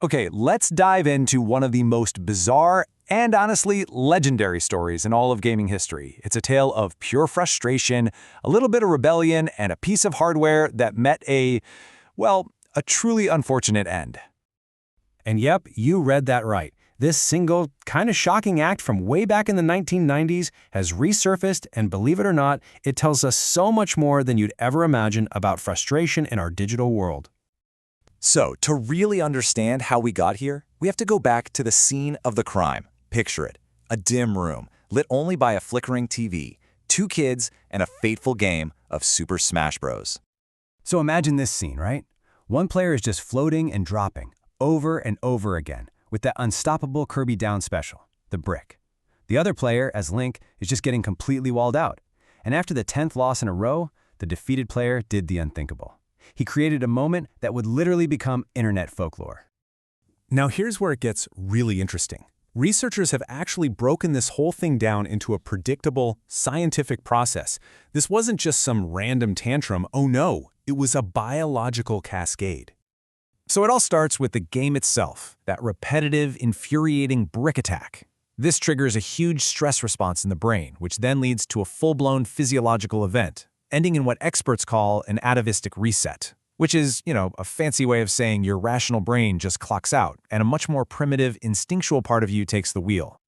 Okay, let's dive into one of the most bizarre and honestly legendary stories in all of gaming history. It's a tale of pure frustration, a little bit of rebellion, and a piece of hardware that met a truly unfortunate end. And yep, you read that right. This single, kind of shocking act from way back in the 1990s has resurfaced, and believe it or not, it tells us so much more than you'd ever imagine about frustration in our digital world. So, to really understand how we got here, we have to go back to the scene of the crime. Picture it, a dim room, lit only by a flickering TV, two kids, and a fateful game of Super Smash Bros. So imagine this scene, right? One player is just floating and dropping, over and over again, with that unstoppable Kirby down special, the brick. The other player, as Link, is just getting completely walled out. And after the 10th loss in a row, the defeated player did the unthinkable. He created a moment that would literally become internet folklore. Now here's where it gets really interesting. Researchers have actually broken this whole thing down into a predictable, scientific process. This wasn't just some random tantrum, oh no, it was a biological cascade. So it all starts with the game itself, that repetitive, infuriating brick attack. This triggers a huge stress response in the brain, which then leads to a full-blown physiological event, ending in what experts call an atavistic reset, which is, a fancy way of saying your rational brain just clocks out and a much more primitive, instinctual part of you takes the wheel.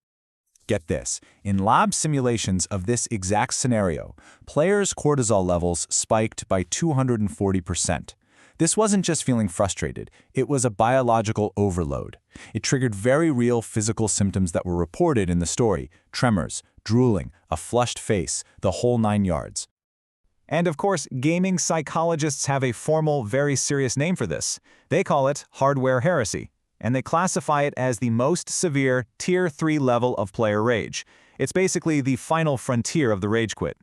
Get this, in lab simulations of this exact scenario, players' cortisol levels spiked by 240%. This wasn't just feeling frustrated, it was a biological overload. It triggered very real physical symptoms that were reported in the story: tremors, drooling, a flushed face, the whole 9 yards. And of course, gaming psychologists have a formal, very serious name for this. They call it hardware heresy, and they classify it as the most severe Tier 3 level of player rage. It's basically the final frontier of the rage quit.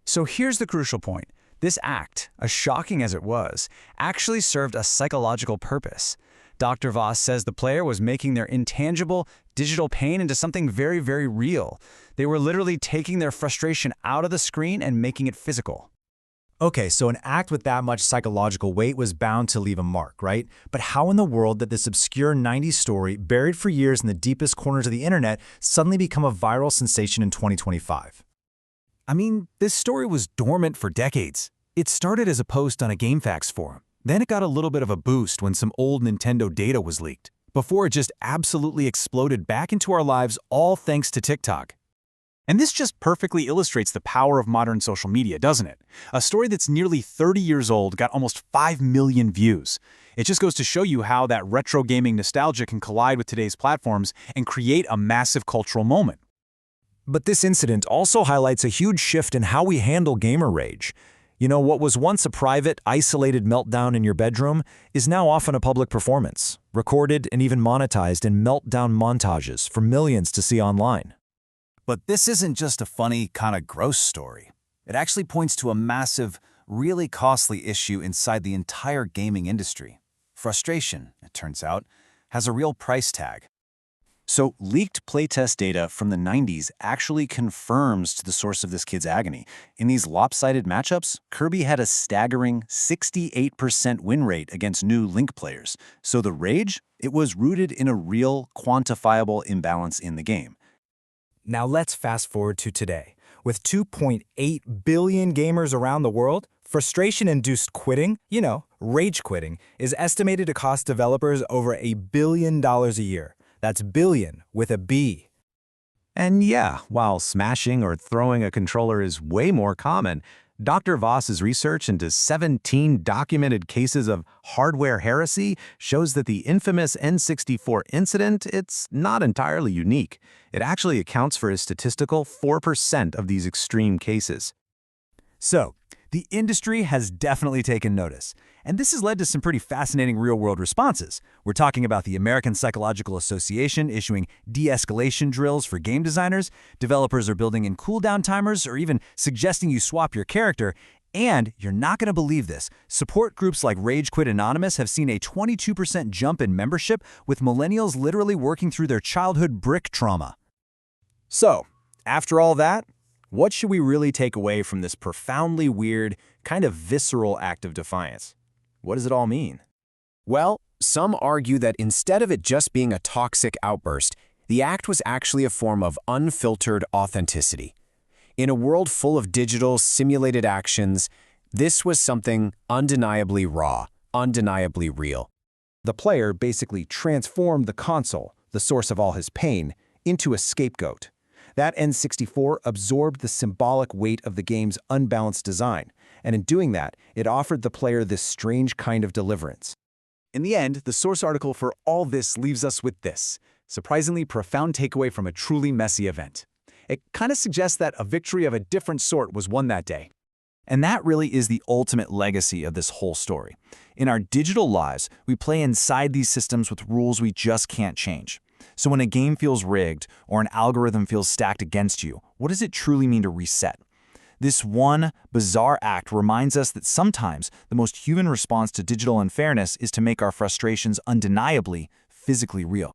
So here's the crucial point. This act, as shocking as it was, actually served a psychological purpose. Dr. Voss says the player was making their intangible, digital pain into something very, very real. They were literally taking their frustration out of the screen and making it physical. Okay, so an act with that much psychological weight was bound to leave a mark, right? But how in the world did this obscure 90s story, buried for years in the deepest corners of the internet, suddenly become a viral sensation in 2025? I mean, this story was dormant for decades. It started as a post on a GameFAQs forum. Then it got a little bit of a boost when some old Nintendo data was leaked, before it just absolutely exploded back into our lives, all thanks to TikTok. And this just perfectly illustrates the power of modern social media, doesn't it? A story that's nearly 30 years old got almost 5 million views. It just goes to show you how that retro gaming nostalgia can collide with today's platforms and create a massive cultural moment. But this incident also highlights a huge shift in how we handle gamer rage. What was once a private, isolated meltdown in your bedroom is now often a public performance, recorded and even monetized in meltdown montages for millions to see online. But this isn't just a funny, kind of gross story. It actually points to a massive, really costly issue inside the entire gaming industry. Frustration, it turns out, has a real price tag. So, leaked playtest data from the 90s actually confirms to the source of this kid's agony. In these lopsided matchups, Kirby had a staggering 68% win rate against new Link players. So the rage, it was rooted in a real, quantifiable imbalance in the game. Now let's fast forward to today. With 2.8 billion gamers around the world, frustration-induced quitting, rage quitting, is estimated to cost developers over $1 billion a year. That's billion with a B. And yeah, while smashing or throwing a controller is way more common, Dr. Voss's research into 17 documented cases of hardware heresy shows that the infamous N64 incident, it's not entirely unique. It actually accounts for a statistical 4% of these extreme cases. So, the industry has definitely taken notice, and this has led to some pretty fascinating real-world responses. We're talking about the American Psychological Association issuing de-escalation drills for game designers, developers are building in cooldown timers, or even suggesting you swap your character, and you're not going to believe this. Support groups like Rage Quit Anonymous have seen a 22% jump in membership, with millennials literally working through their childhood brick trauma. So, after all that, what should we really take away from this profoundly weird, kind of visceral act of defiance? What does it all mean? Well, Some argue that instead of it just being a toxic outburst, the act was actually a form of unfiltered authenticity. In a world full of digital, simulated actions, this was something undeniably raw, undeniably real. The player basically transformed the console, the source of all his pain, into a scapegoat. That N64 absorbed the symbolic weight of the game's unbalanced design, and in doing that, it offered the player this strange kind of deliverance. In the end, the source article for all this leaves us with this surprisingly profound takeaway from a truly messy event. It kind of suggests that a victory of a different sort was won that day. And that really is the ultimate legacy of this whole story. In our digital lives, we play inside these systems with rules we just can't change. So when a game feels rigged or an algorithm feels stacked against you, what does it truly mean to reset? This one bizarre act reminds us that sometimes the most human response to digital unfairness is to make our frustrations undeniably physically real.